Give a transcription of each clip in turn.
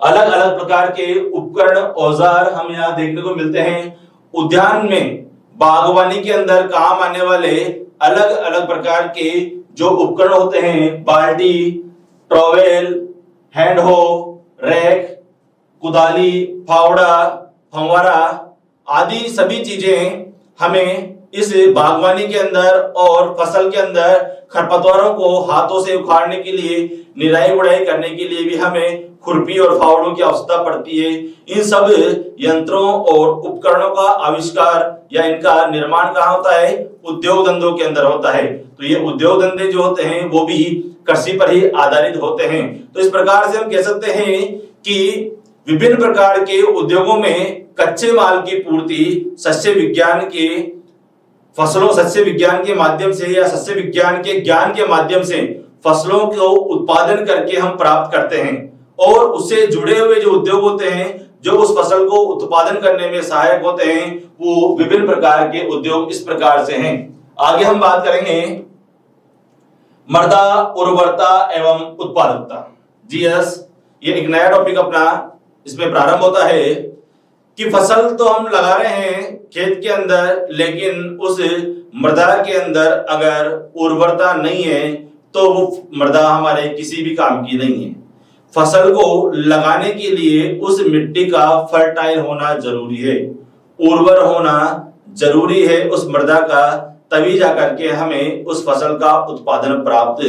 अलग अलग प्रकार के उपकरण औजार हम यहाँ देखने को मिलते हैं। उद्यान में बागवानी के अंदर काम आने वाले अलग अलग प्रकार के जो उपकरण होते हैं, बाल्टी, ट्रॉवेल, हैंड हो, रैक, कुदाली, फावड़ा, फंवारा आदि सभी चीजें हमें इस बागवानी के अंदर और फसल के अंदर खरपतवारों को हाथों से उखाड़ने के लिए, निराई गुड़ाई करने के लिए भी हमें खुरपी और फावड़ों की आवश्यकता पड़ती है। इन सब यंत्रों और उपकरणों का आविष्कार या इनका निर्माण कहाँ होता है? उद्योग धंधों के अंदर होता है। तो ये उद्योग धंधे जो होते हैं वो भी कृषि पर ही आधारित होते हैं। तो इस प्रकार से हम कह सकते हैं कि विभिन्न प्रकार के उद्योगों में कच्चे माल की पूर्ति सस्य विज्ञान के माध्यम से या सस्य विज्ञान के ज्ञान के माध्यम से फसलों को उत्पादन करके हम प्राप्त करते हैं, और उससे जुड़े हुए जो उद्योग होते हैं जो उस फसल को उत्पादन करने में सहायक होते हैं, वो विभिन्न प्रकार के उद्योग इस प्रकार से हैं। आगे हम बात करेंगे मृदा उर्वरता एवं उत्पादकता। जीएस, ये एक नया टॉपिक अपना इसमें प्रारंभ होता है कि फसल तो हम लगा रहे हैं खेत के अंदर, लेकिन उस मृदा के अंदर अगर उर्वरता नहीं है तो वो मृदा हमारे किसी भी काम की नहीं है। फसल को लगाने के लिए उस मिट्टी का फर्टाइल होना जरूरी है, उर्वर होना जरूरी है उस मृदा का, तभी जाकर के हमें उस फसल का उत्पादन प्राप्त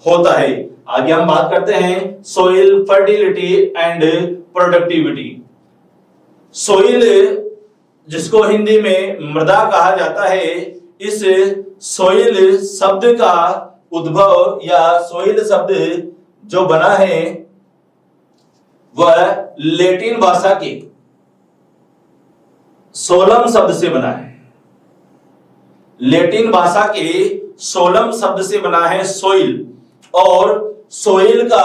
होता है। आगे हम बात करते हैं soil fertility and productivity. Soil, जिसको हिंदी में मृदा कहा जाता है, इस सोइल शब्द का उद्भव या सोइल शब्द जो बना है वह लैटिन भाषा के सोलम शब्द से बना है। लैटिन भाषा के सोलम शब्द से बना है सोइल, और सोइल का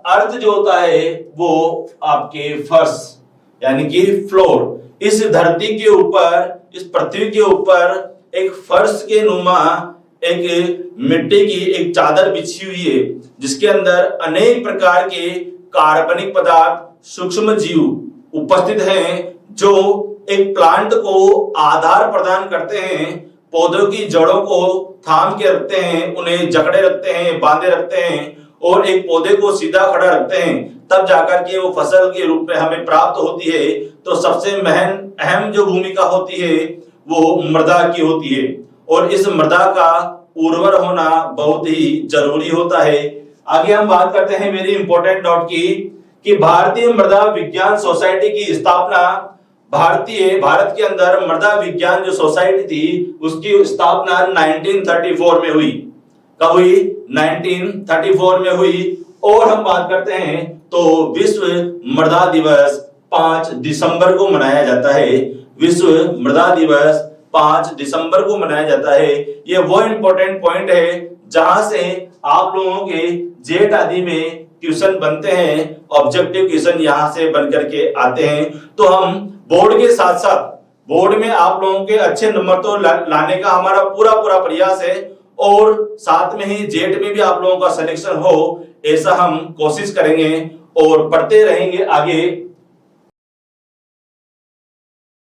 अर्थ जो होता है वो आपके फर्श यानी कि फ्लोर। इस धरती के ऊपर, इस पृथ्वी के ऊपर एक फर्श के नुमा एक मिट्टी की एक चादर बिछी हुई है, जिसके अंदर अनेक प्रकार के कार्बनिक पदार्थ, सूक्ष्म जीव उपस्थित हैं, जो एक प्लांट को आधार प्रदान करते हैं, पौधों की जड़ों को थाम के रखते हैं, उन्हें जकड़े रखते हैं, बांधे रखते हैं और एक पौधे को सीधा खड़ा रखते हैं, तब जाकर के वो फसल के रूप में हमें प्राप्त होती है। तो सबसे अहम जो भूमिका होती है वो मृदा की होती है, और इस मृदा का उर्वर होना बहुत ही जरूरी होता है। आगे हम बात करते हैं वेरी इंपॉर्टेंट नोट की कि भारतीय मृदा विज्ञान सोसाइटी की स्थापना, भारत के अंदर मृदा विज्ञान जो सोसाइटी थी उसकी स्थापना 1934 में हुई। कब हुई? 1934 में हुई। और हम बात करते हैं तो विश्व मृदा दिवस 5 दिसंबर को मनाया जाता है। विश्व मृदा दिवस 5 दिसंबर को मनाया जाता है। ये वो इंपॉर्टेंट पॉइंट है जहां से आप लोगों के जेट आदि में क्वेश्चन बनते हैं, ऑब्जेक्टिव क्वेश्चन यहां से बन करके आते हैं। तो हम बोर्ड के साथ साथ बोर्ड में आप लोगों के अच्छे नंबर तो लाने का हमारा पूरा प्रयास है, और साथ में ही जेट में भी आप लोगों का सिलेक्शन हो ऐसा हम कोशिश करेंगे और पढ़ते रहेंगे आगे।